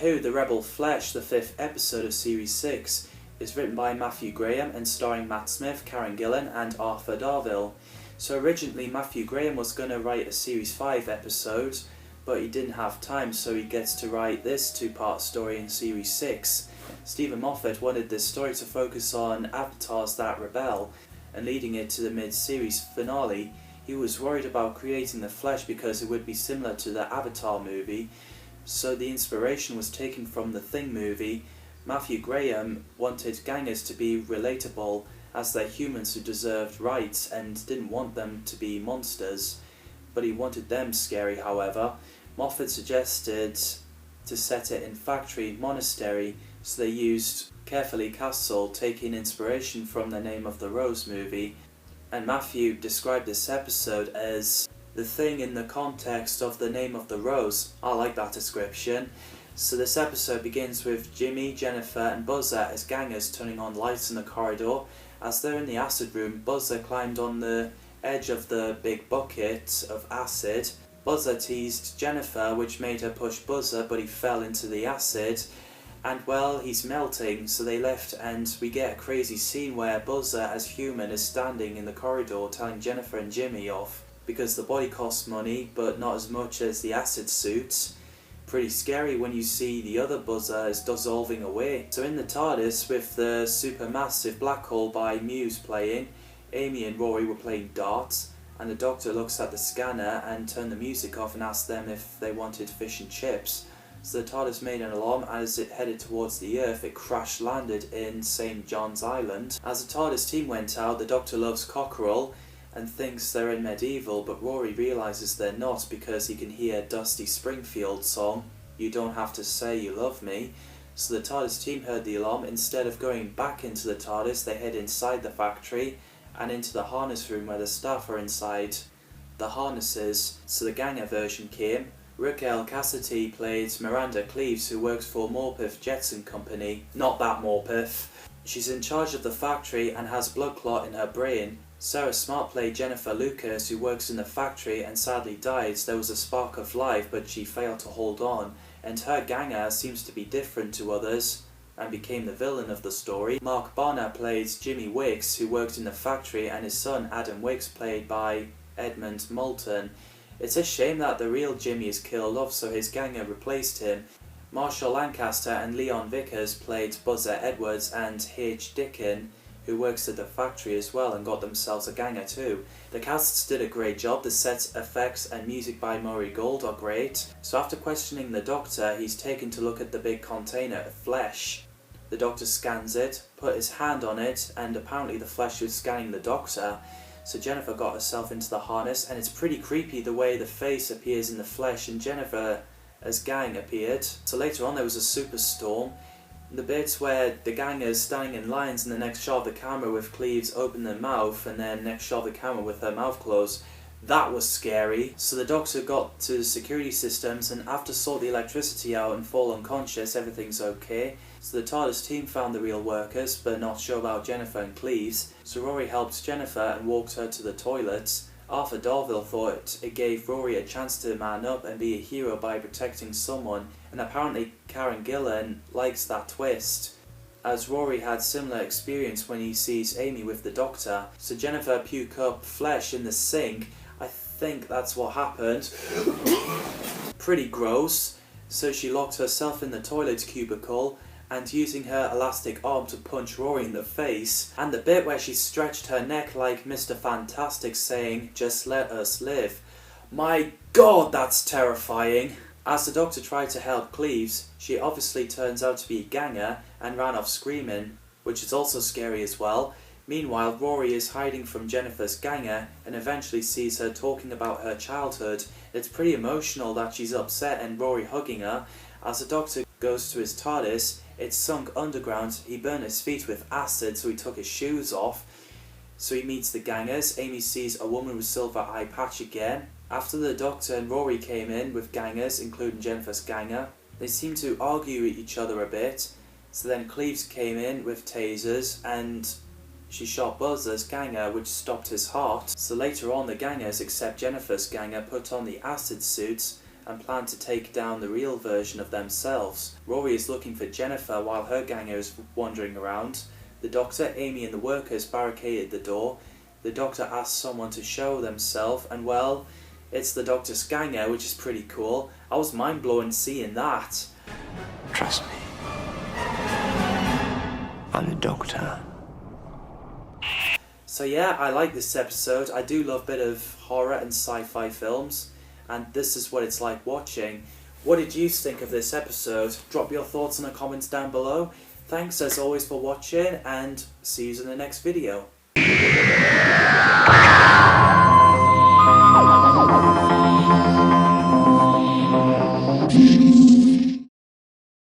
Who, The Rebel Flesh, the 5th episode of Series 6, is written by Matthew Graham and starring Matt Smith, Karen Gillan and Arthur Darvill. So originally Matthew Graham was going to write a Series 5 episode, but he didn't have time, so he gets to write this 2-part story in Series 6. Stephen Moffat wanted this story to focus on avatars that rebel, and leading it to the mid-series finale, he was worried about creating the Flesh because it would be similar to the Avatar movie, so the inspiration was taken from the Thing movie. Matthew Graham wanted gangers to be relatable, as they're humans who deserved rights and didn't want them to be monsters, but he wanted them scary. However, Moffat suggested to set it in Factory Monastery, so they used Carefully Castle, taking inspiration from the Name of the Rose movie, and Matthew described this episode as the Thing in the context of the Name of the Rose. I like that description. So this episode begins with Jimmy, Jennifer and Buzzer as gangers turning on lights in the corridor. As they're in the acid room, Buzzer climbed on the edge of the big bucket of acid. Buzzer teased Jennifer, which made her push Buzzer, but he fell into the acid. And well, he's melting, so they left, and we get a crazy scene where Buzzer as human is standing in the corridor telling Jennifer and Jimmy off, because the body costs money, but not as much as the acid suits. Pretty scary when you see the other Buzzer is dissolving away. So in the TARDIS, with the Supermassive Black Hole by Muse playing, Amy and Rory were playing darts, and the Doctor looks at the scanner and turned the music off and asked them if they wanted fish and chips. So the TARDIS made an alarm, and as it headed towards the Earth, it crash-landed in St. John's Island. As the TARDIS team went out, the Doctor loves cockerel and thinks they're in medieval, but Rory realises they're not because he can hear Dusty Springfield's song, You Don't Have to Say You Love Me. So the TARDIS team heard the alarm. Instead of going back into the TARDIS, they head inside the factory and into the harness room where the staff are inside the harnesses. So the Ganger version came. Raquel Cassidy played Miranda Cleaves, who works for Morpeth Jetson Company. Not that Morpeth. She's in charge of the factory and has blood clot in her brain. Sarah Smart played Jennifer Lucas, who works in the factory and sadly died. There was a spark of life, but she failed to hold on, and her ganger seems to be different to others and became the villain of the story. Mark Bonner plays Jimmy Wicks, who worked in the factory, and his son Adam Wicks, played by Edmund Moulton. It's a shame that the real Jimmy is killed off, so his ganger replaced him. Marshall Lancaster and Leon Vickers played Buzzer Edwards and H. Dickin, who works at the factory as well and got themselves a ganger too. The casts did a great job. The sets, effects and music by Murray Gold are great. So after questioning the Doctor, he's taken to look at the big container of flesh. The Doctor scans it, put his hand on it, and apparently the flesh was scanning the Doctor. So Jennifer got herself into the harness, and it's pretty creepy the way the face appears in the flesh and Jennifer as gang appeared. So later on there was a superstorm. The bits where the gang is standing in lines in the next shot of the camera with Cleves open their mouth and then next shot of the camera with her mouth closed, that was scary. So the Doctor got to the security systems, and after sort the electricity out and fall unconscious, everything's okay. So the TARDIS team found the real workers, but not sure about Jennifer and Cleves. So Rory helped Jennifer and walked her to the toilets. Arthur Darvill thought it gave Rory a chance to man up and be a hero by protecting someone, and apparently Karen Gillan likes that twist, as Rory had similar experience when he sees Amy with the Doctor. So Jennifer puked up flesh in the sink. I think that's what happened. Pretty gross. So she locked herself in the toilet cubicle and using her elastic arm to punch Rory in the face, and the bit where she stretched her neck like Mr. Fantastic saying, "Just let us live." My god, that's terrifying. As the Doctor tried to help Cleves, she obviously turns out to be a ganger and ran off screaming, which is also scary as well. Meanwhile, Rory is hiding from Jennifer's ganger and eventually sees her talking about her childhood. It's pretty emotional that she's upset and Rory hugging her. As the Doctor goes to his TARDIS, it's sunk underground. He burned his feet with acid, so he took his shoes off. So he meets the gangers. Amy sees a woman with silver eye patch again. After the Doctor and Rory came in with gangers, including Jennifer's ganger, they seemed to argue with each other a bit. So then Cleves came in with tasers and she shot Buzzer's ganger, which stopped his heart. So later on, the gangers, except Jennifer's ganger, put on the acid suits and plan to take down the real version of themselves. Rory is looking for Jennifer while her ganger is wandering around. The Doctor, Amy and the workers barricaded the door. The Doctor asks someone to show themselves, and well, it's the Doctor's ganger, which is pretty cool. I was mind-blown seeing that. Trust me. I'm the Doctor. So yeah, I like this episode. I do love a bit of horror and sci-fi films, and this is what it's like watching. What did you think of this episode? Drop your thoughts in the comments down below. Thanks as always for watching, and see you in the next video.